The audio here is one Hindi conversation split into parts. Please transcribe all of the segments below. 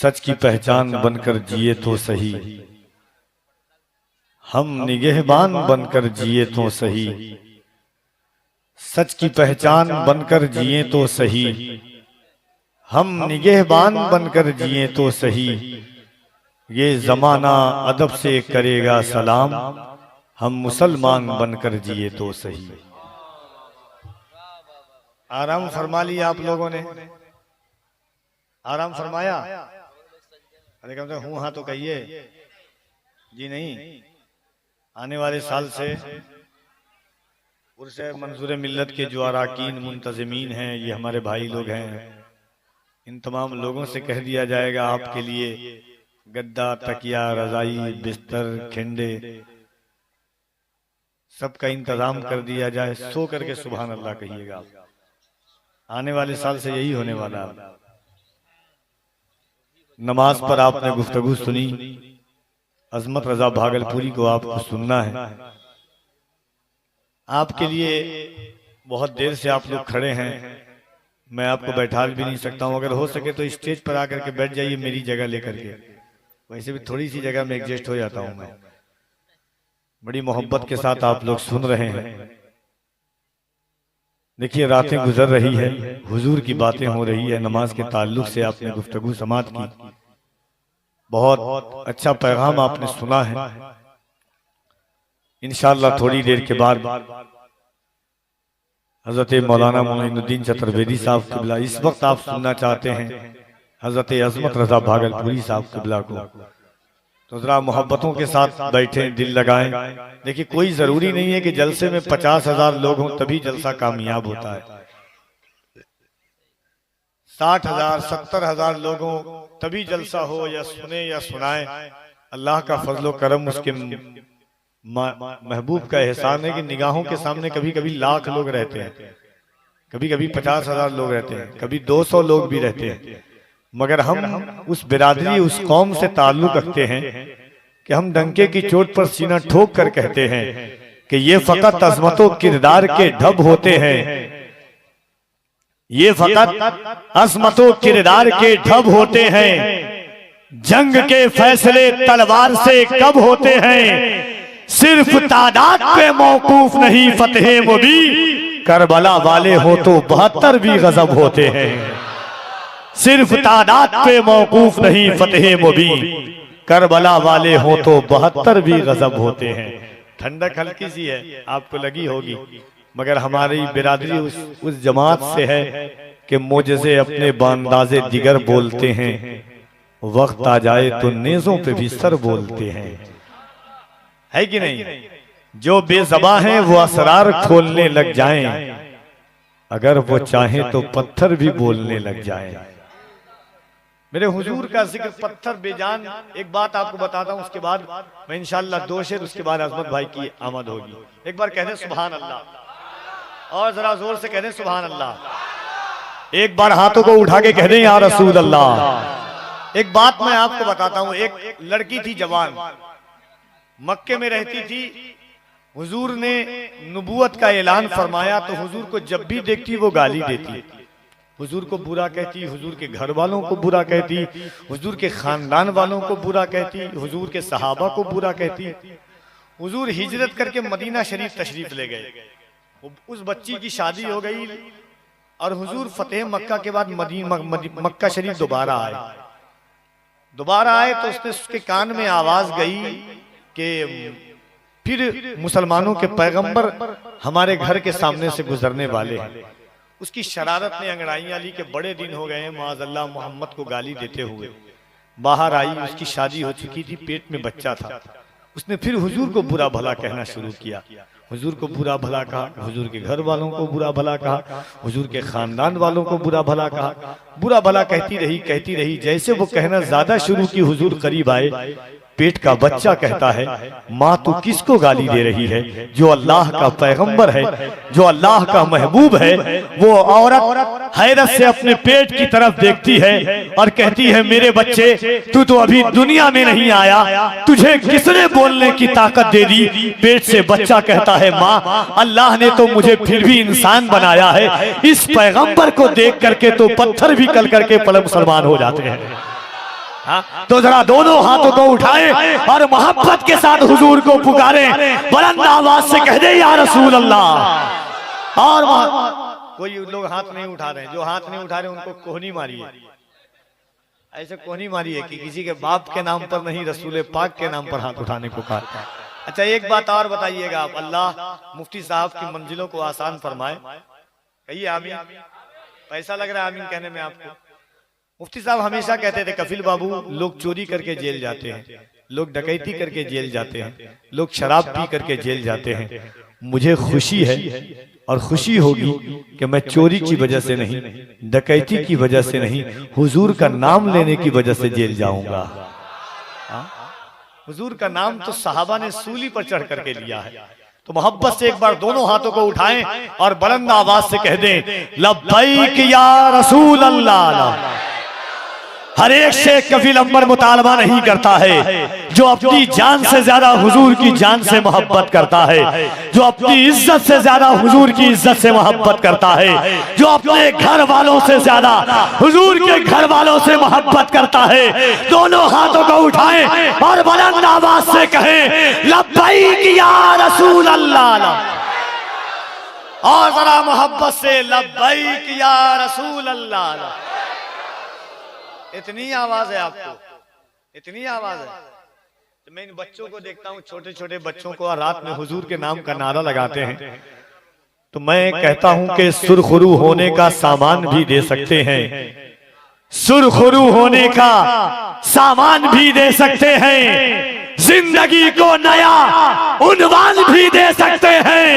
सच की पहचान बनकर जिए तो सही, हम निगहबान बनकर जिए तो सही। सच की पहचान बनकर जिए तो सही, हम निगहबान बनकर जिए तो सही। ये जमाना अदब से करेगा सलाम, हम मुसलमान बनकर जिए तो सही। आराम फरमा लिया आप लोगों ने? आराम फरमाया? अरे कहते हूँ हाँ तो कहिए जी नहीं। आने वाले साल से उर्स मंसूर मिल्लत के जो अराकीन मुंतज़मीन हैं, ये हमारे भाई लोग हैं, इन तमाम लोगों से कह दिया जाएगा आपके लिए गद्दा, तकिया, रजाई, बिस्तर, खिंडे सबका इंतजाम कर दिया जाए। सो करके सुभान अल्लाह कहिएगा। आने वाले साल से यही होने वाला है। नमाज पर आपने गुफ्तगू सुनी, अजमत रजा भागलपुरी को आपको सुनना है। आपके लिए बहुत देर से आप लोग खड़े हैं, मैं आपको बैठा भी नहीं सकता हूं। अगर हो सके तो स्टेज पर आकर के बैठ जाइए मेरी जगह लेकर के। वैसे भी थोड़ी सी जगह में एडजस्ट हो जाता हूं मैं। बड़ी मोहब्बत के साथ आप लोग सुन रहे हैं। देखिए रातें गुजर रही है, हुजूर की बातें हो रही है, नमाज के ताल्लुक से आपने गुफ्तगू समात की, बहुत अच्छा पैगाम आपने सुना है। इंशाअल्लाह थोड़ी देर के बाद हजरत मौलाना मोइनुद्दीन चतुर्वेदी साहब क़िबला, इस वक्त आप सुनना चाहते हैं हजरत अजमत रजा भागलपुरी साहब क़िबला को, तो जरा मोहब्बतों के साथ बैठे, दिल लगाएं। देखिए कोई जरूरी नहीं है कि जलसे में 50,000 लोग हों तभी जलसा कामयाब होता है। 60,000 70,000 लोगों तभी जलसा हो, या सुने या सुनाए। अल्लाह का फजलो करम, उसके महबूब का एहसान है कि निगाहों के सामने कभी कभी लाख लोग रहते हैं, कभी कभी 50,000 लोग रहते हैं, कभी 200 लोग भी रहते हैं। मगर हम उस बिरादरी, उस कौम से ताल्लुक रखते हैं कि हम डंके की चोट पर सीना ठोक कर कहते हैं कि ये फकत अजमतों किरदार के ढब होते हैं, ये फकत अजमतों किरदार के ढब होते हैं। जंग के फैसले तलवार से कब होते हैं, सिर्फ तादाद पे मौकूफ नहीं फतेह मुबीन। करबला वाले हो तो 72 भी गजब होते हैं, सिर्फ तादाद पे मौकूफ नहीं फतेह मुबीन। करबला वाले हो तो 72 भी गजब होते हैं। ठंडक हल्की सी है, आपको लगी होगी, मगर हमारी बिरादरी उस जमात से है कि मोजज़े अपने बांदाज़े दिगर बोलते हैं, वक्त आ जाए तो नेज़ों पे भी सर बोलते हैं। है कि नहीं? जो बेज़बा हैं वो असरार खोलने लग जाएं, अगर वो चाहें तो पत्थर भी बोलने लग जाएं। मेरे हुजूर का जिक्र पत्थर बेजान। एक बात आपको बताता हूं, उसके बाद मैं इंशाअल्लाह 2 शेर, उसके बाद अजमत भाई की आमद होगी। एक बार कह दें सुभान अल्लाह, और जरा जोर से कह दें सुभान अल्लाह। एक बार हाथों को उठा के कह दें या रसूल अल्लाह। एक बात मैं आपको बताता हूं, एक लड़की थी जवान, मक्के में रहती थी। हुजूर ने नबूवत का ऐलान फरमाया तो हुजूर को जब भी देखती वो गाली देती, हुजूर को बुरा कहती, हुजूर के घर वालों को बुरा कहती, हुजूर के खानदान वालों को बुरा कहती, हुजूर के सहाबा को बुरा कहती। हुजूर हिजरत करके मदीना शरीफ तशरीफ ले गए, उस बच्ची की शादी हो गई और हुजूर फतेह मक्का के बाद मक्का शरीफ दोबारा आए तो उसके कान में आवाज गई कि फिर मुसलमानों के पैगंबर हमारे घर के सामने से गुजरने वाले हैं। उसकी शरारत ने अंगड़ाइयां ली कि बड़े दिन हो गए हैं माज़अल्लाह मोहम्मद को गाली देते हुए। बाहर आई, उसकी शादी हो चुकी थी, पेट में बच्चा था। उसने फिर हुजूर को बुरा भला कहना शुरू किया, हुजूर को बुरा भला कहा, हुजूर के घर वालों को बुरा भला कहा, हुजूर के खानदान वालों को बुरा भला कहा। बुरा भला कहती रही। जैसे वो कहना ज्यादा शुरू की, हुजूर करीब आए, पेट का बच्चा कहता है, माँ तू किसको गाली दे रही है? जो अल्लाह का पैगंबर है, जो अल्लाह का महबूब है। वो औरत हैरत से अपने पेट की तरफ देखती है और कहती है, मेरे बच्चे तू तो अभी दुनिया में नहीं आया, तुझे किसने बोलने की ताकत दे दी? पेट से बच्चा कहता है, माँ अल्लाह ने तो मुझे फिर भी इंसान बनाया है, इस पैगंबर को देख करके तो पत्थर भी कल करके पल मुसलमान हो जाते हैं। हाँ, तो जरा दोनों हाथों को उठाएं और मोहब्बत के साथ हुजूर को पुकारें, बुलंद आवाज से कह दे या रसूल अल्लाह। और कोई लोग हाथ नहीं उठा रहे, जो हाथ नहीं उठा रहे उनको कोहनी मारिए, ऐसे कोहनी मारिए कि किसी के बाप के नाम पर नहीं, रसूल पाक के नाम पर हाथ उठाने को कहा। अच्छा, एक बात और बताइएगा आप, अल्लाह मुफ्ती साहब की मंजिलों को आसान फरमाए, कहिए आमीन। पैसा लग रहा है आमीन कहने में आपको। मुफ्ती साहब हमेशा कहते थे, कफिल बाबू, लोग चोरी करके जेल जाते हैं, लोग डकैती करके जेल जाते हैं, लोग शराब पी करके जेल जाते हैं, मुझे खुशी है और खुशी होगी कि मैं चोरी की वजह से नहीं, डकैती की वजह से नहीं, हुजूर का नाम लेने की वजह से जेल जाऊंगा। हुजूर का नाम तो सहाबा ने सूली पर चढ़ करके लिया है। तो मोहब्बत से एक बार दोनों हाथों को उठाएं और बुलंद आवाज से कह दें, लब्बैक या रसूल अल्लाह। हर एक शेख कफिल अंबर मुतालबा नहीं करता है, जो अपनी जान से ज्यादा हुजूर की जान से मोहब्बत करता है, जो अपनी इज्जत से ज्यादा हुजूर की इज्जत से मोहब्बत करता है, जो अपने घर वालों से ज्यादा हुजूर के घर वालों से मोहब्बत करता है, दोनों हाथों को उठाएं और बुलंद आवाज से कहें, लब्बैक या रसूल अल्लाह। और जरा मोहब्बत से लब्बैक या रसूल अल्लाह। इतनी आवाज है आपको, इतनी आवाज है। तो मैं इन बच्चों को देखता हूँ, छोटे छोटे बच्चों को, रात में हुजूर के नाम का नारा लगाते हैं, तो मैं कहता हूं कि सुरखरू होने का सामान भी दे सकते हैं, सुरखरू होने का सामान भी दे सकते हैं, जिंदगी को नया उन्वान भी दे सकते हैं।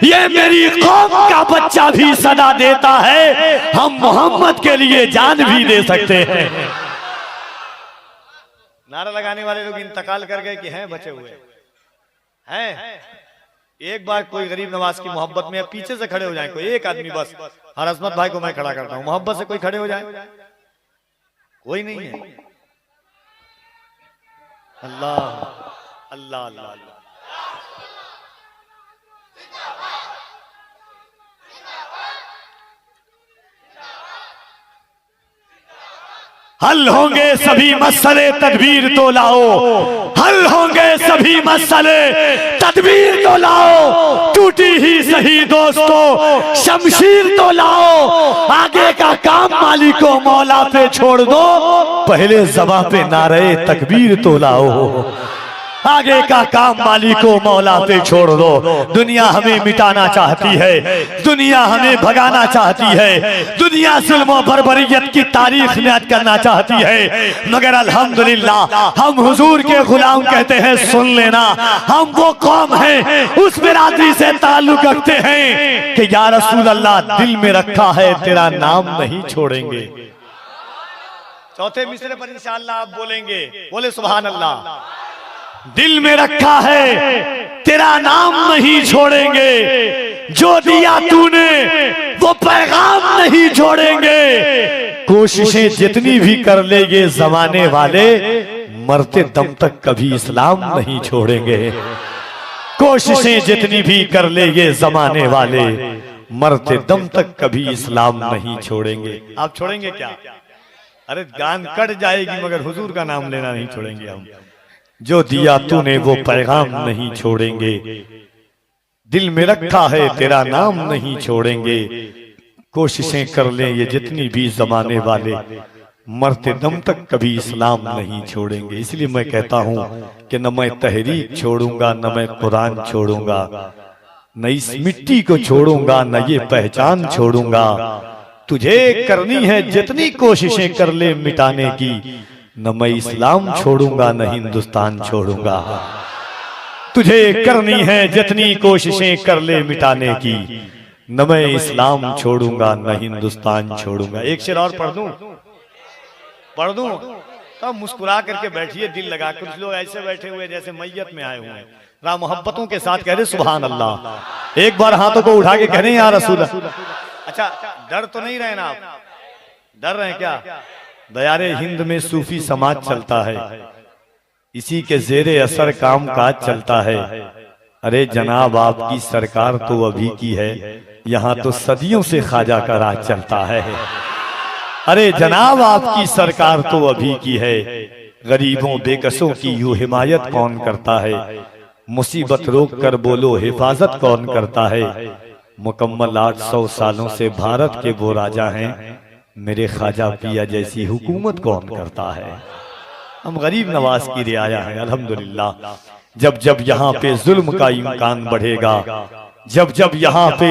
ये मेरी कौम का बच्चा भी सदा देता है, हम मोहम्मद के लिए जान भी दे सकते हैं। नारा लगाने वाले लोग इंतकाल कर गए कि हैं बचे हुए हैं? एक बार कोई गरीब नवाज की मोहब्बत में पीछे से खड़े हो जाए, कोई एक आदमी बस। हर अजमत भाई को मैं खड़ा करता हूं, मोहब्बत से कोई खड़े हो जाए, कोई नहीं है। अल्लाह अल्लाह अल्लाह अल्लाह। हल होंगे सभी मसले तदबीर तो लाओ, हल होंगे सभी मसले तदबीर तो लाओ, टूटी ही सही दोस्तों शमशीर तो लाओ, आगे का काम मालिको मौला पे छोड़ दो, पहले ज़बां पे नारे तकबीर तो लाओ, आगे का काम मालिको मौला पे छोड़ दो। दुनिया हमें मिटाना चाहती है, दुनिया हमें भगाना चाहती है, दुनिया जुल्म बर्बरियत की तारीख याद करना चाहती है, मगर अल्हम्दुलिल्लाह हम हुजूर के गुलाम कहते हैं, सुन लेना, हम वो कौम है उस बिरादरी से ताल्लुक रखते हैं कि या रसूल अल्लाह दिल में रखा है तेरा नाम नहीं छोड़ेंगे। चौथे मिसरे पर इंशाअल्लाह आप बोलेंगे, बोले सुभान अल्लाह। दिल में रखा है तेरा नाम नहीं छोड़ेंगे, जो दिया तूने वो पैगाम नहीं छोड़ेंगे, कोशिशें जितनी भी कर ले ये जमाने वाले, मरते दम तक कभी इस्लाम नहीं छोड़ेंगे, कोशिशें जितनी भी कर ले ये जमाने वाले, मरते दम तक कभी इस्लाम नहीं छोड़ेंगे। आप छोड़ेंगे क्या? अरे जान कट जाएगी मगर हुजूर का नाम लेना नहीं छोड़ेंगे हम। जो दिया तूने वो पैगाम नहीं छोड़ेंगे, दिल में रखा है तेरा नाम नहीं छोड़ेंगे, कोशिशें कर लें ये जितनी भी जमाने वाले, मरते दम तक कभी इस्लाम नहीं छोड़ेंगे। इसलिए मैं कहता हूं कि न मैं तहरीक छोड़ूंगा, न मैं कुरान छोड़ूंगा, न इस मिट्टी को छोड़ूंगा, न ये पहचान छोड़ूंगा। तुझे करनी है जितनी कोशिशें कर ले मिटाने की, न मैं इस्लाम छोड़ूंगा न हिंदुस्तान छोड़ूंगा। तुझे करनी है जितनी कोशिशें कर ले मिटाने की, न मैं इस्लाम छोड़ूंगा न हिंदुस्तान छोड़ूंगा। एक शेर और पढ़ दूं तो मुस्कुरा करके बैठिए, दिल लगा। कुछ लोग ऐसे बैठे हुए जैसे मैयत में आए हुए हैं, राम मोहब्बतों के साथ कह रहे सुभान अल्लाह। एक बार हाथों को उठा के कह रहे या रसूल। अच्छा, डर तो नहीं रहे ना आप? डर रहे क्या? दयारे हिंद में सूफी समाज चलता है, इसी के जेरे असर काम काज चलता है। अरे जनाब आपकी सरकार तो अभी की है, यहाँ तो सदियों से ख्वाजा का राज चलता है। अरे जनाब आपकी सरकार तो अभी की है, गरीबों बेकसों की यूं हिमायत कौन करता है, मुसीबत रोक कर बोलो हिफाजत कौन करता है। मुकम्मल 800 सालों से भारत के वो राजा हैं, मेरे ख्वाजा पिया जैसी हुकूमत कौन करता है। हम गरीब नवाज की रियाया हैं अल्हम्दुलिल्लाह। जब जब यहाँ पे जुल्म का इम्कान बढ़ेगा, जब जब यहाँ पे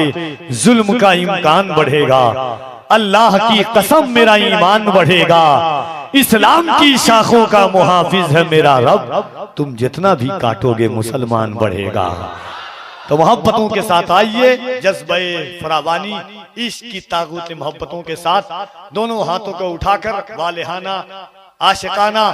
जुल्म का इम्कान बढ़ेगा, अल्लाह की कसम मेरा ईमान बढ़ेगा। इस्लाम की शाखों का मुहाफिज है मेरा रब, तुम जितना भी काटोगे मुसलमान बढ़ेगा। तो मोहब्बतों के साथ आइए, जज्बे फरावानी इश्क की ताकूत मोहब्बतों के साथ दोनों हाथों को उठाकर वालिहाना आशिकाना